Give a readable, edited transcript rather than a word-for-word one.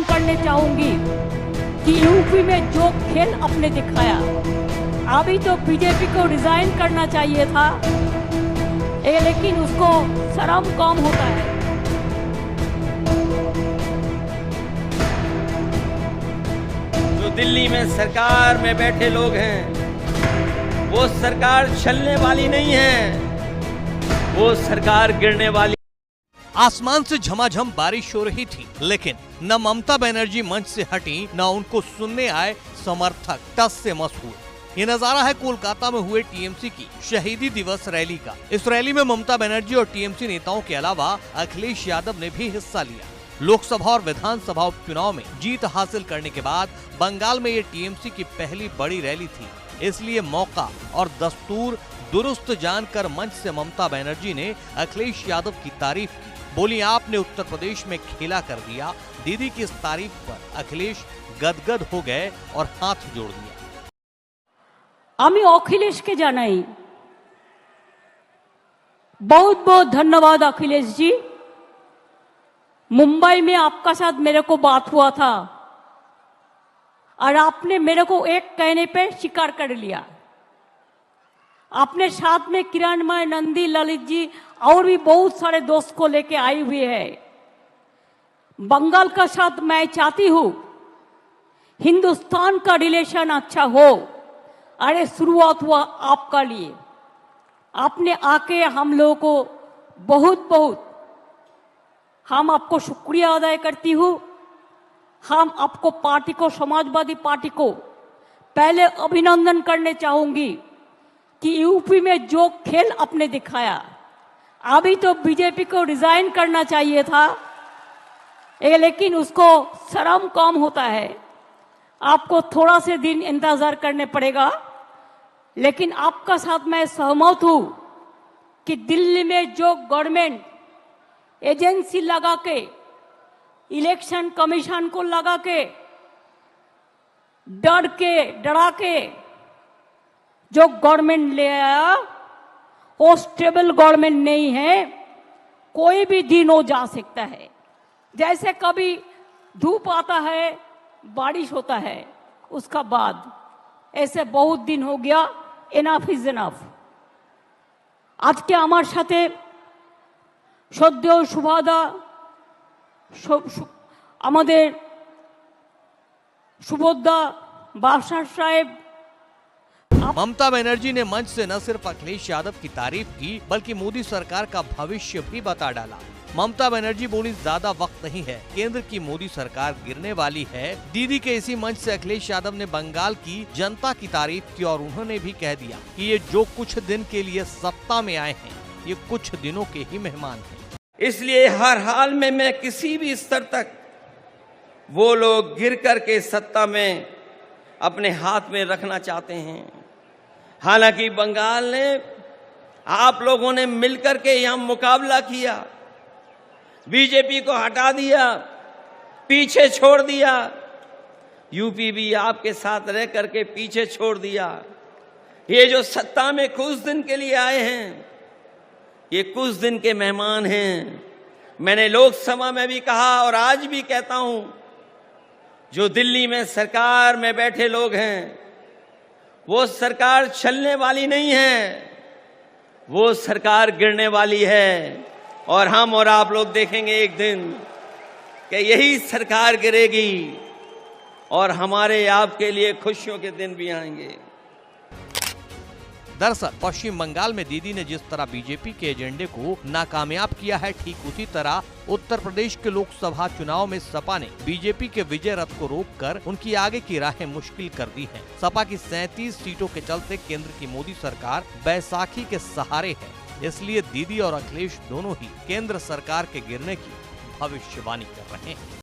अभिनंदन करने चाहूंगी कि यूपी में जो खेल आपने दिखाया, अभी तो बीजेपी को रिजाइन करना चाहिए था, लेकिन उसको शर्म कम होता है। जो दिल्ली में सरकार में बैठे लोग हैं, वो सरकार चलने वाली नहीं है, वो सरकार गिरने वाली। आसमान से झमाझम बारिश हो रही थी, लेकिन न ममता बनर्जी मंच से हटी, न उनको सुनने आए समर्थक टस से मस हुए। ये नजारा है कोलकाता में हुए टीएमसी की शहीदी दिवस रैली का। इस रैली में ममता बनर्जी और टीएमसी नेताओं के अलावा अखिलेश यादव ने भी हिस्सा लिया। लोकसभा और विधानसभा उपचुनाव में जीत हासिल करने के बाद बंगाल में ये टीएमसी की पहली बड़ी रैली थी, इसलिए मौका और दस्तूर दुरुस्त जानकर मंच से ममता बनर्जी ने अखिलेश यादव की तारीफ की। बोली, आपने उत्तर प्रदेश में खेला कर दिया। दीदी की इस तारीफ पर अखिलेश गदगद हो गए और हाथ जोड़ दिया। আমি अखिलेशকে জানাই बहुत बहुत धन्यवाद अखिलेश जी। मुंबई में आपका साथ मेरे को बात हुआ था और आपने मेरे को एक कहने पे स्वीकार कर लिया। आपने साथ में किरणमय, नंदी, ललित जी और भी बहुत सारे दोस्त को लेके आई हुई है। बंगाल का साथ मैं चाहती हूँ हिंदुस्तान का रिलेशन अच्छा हो। अरे शुरुआत हुआ आपका लिए, आपने आके हम लोगों को बहुत बहुत हम आपको शुक्रिया अदा करती हूँ। हम आपको पार्टी को, समाजवादी पार्टी को पहले अभिनंदन करने चाहूंगी कि यूपी में जो खेल आपने दिखाया, अभी तो बीजेपी को रिजाइन करना चाहिए था, लेकिन उसको शर्म कम होता है। आपको थोड़ा से दिन इंतजार करने पड़ेगा, लेकिन आपका साथ मैं सहमत हूं कि दिल्ली में जो गवर्नमेंट एजेंसी लगा के, इलेक्शन कमीशन को लगा के, डरा के जो गवर्नमेंट ले आया, वो स्टेबल गवर्नमेंट नहीं है। कोई भी दिन हो जा सकता है। जैसे कभी धूप आता है, बारिश होता है, उसका बाद ऐसे बहुत दिन हो गया। Enough is enough. आज के आमार साथे श्रद्धेय सुभादा আমাদের सुबोधा बादशाह साहेब। ममता बनर्जी ने मंच से न सिर्फ अखिलेश यादव की तारीफ की, बल्कि मोदी सरकार का भविष्य भी बता डाला। ममता बनर्जी बोली, ज्यादा वक्त नहीं है, केंद्र की मोदी सरकार गिरने वाली है। दीदी के इसी मंच से अखिलेश यादव ने बंगाल की जनता की तारीफ की और उन्होंने भी कह दिया कि ये जो कुछ दिन के लिए सत्ता में आए हैं, ये कुछ दिनों के ही मेहमान हैं। इसलिए हर हाल में मैं किसी भी स्तर तक वो लोग गिर करके सत्ता में अपने हाथ में रखना चाहते हैं। हालांकि बंगाल ने, आप लोगों ने मिलकर के यहां मुकाबला किया, बीजेपी को हटा दिया, पीछे छोड़ दिया। यूपी भी आपके साथ रह करके पीछे छोड़ दिया। ये जो सत्ता में कुछ दिन के लिए आए हैं, ये कुछ दिन के मेहमान हैं। मैंने लोकसभा में भी कहा और आज भी कहता हूं, जो दिल्ली में सरकार में बैठे लोग हैं, वो सरकार चलने वाली नहीं है, वो सरकार गिरने वाली है। और हम और आप लोग देखेंगे एक दिन कि यही सरकार गिरेगी और हमारे आपके लिए खुशियों के दिन भी आएंगे। दरअसल पश्चिम बंगाल में दीदी ने जिस तरह बीजेपी के एजेंडे को नाकामयाब किया है, ठीक उसी तरह उत्तर प्रदेश के लोकसभा चुनाव में सपा ने बीजेपी के विजय रथ को रोककर उनकी आगे की राहें मुश्किल कर दी हैं। सपा की 37 सीटों के चलते केंद्र की मोदी सरकार बैसाखी के सहारे है। इसलिए दीदी और अखिलेश दोनों ही केंद्र सरकार के गिरने की भविष्यवाणी कर रहे हैं।